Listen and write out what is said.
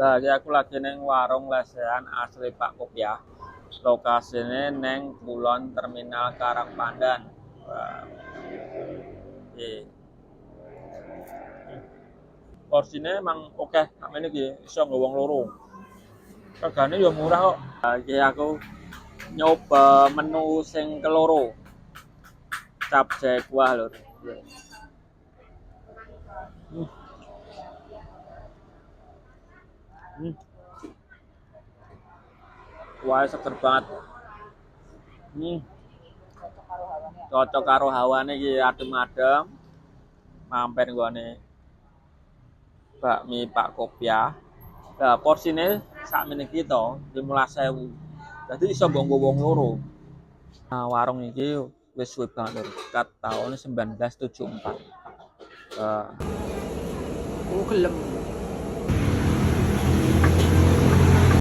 Lah iki aku lagi ning warung lesehan asli Pak Kopiah. Lokasine ning Kulon Terminal Karangpandan. Wah, iki. Porsine emang oke, sakmene iki iso nggo wong loro. Regane yo murah kok. Lah iki aku nyoba menu sing keloro. Capcay kuah lho. Hmm. Hmm. Kuahnya seger banget. Hmm. Cocok karo hawane iki adem-adem. Mampir nggone bakmi Pak Kopiah. Lah porsine sakmene iki to, 15.000. Dadi iso mbok wong loro. Nah, warung iki wis suwe banget lho, kat tahun 1974. Oh, gelem.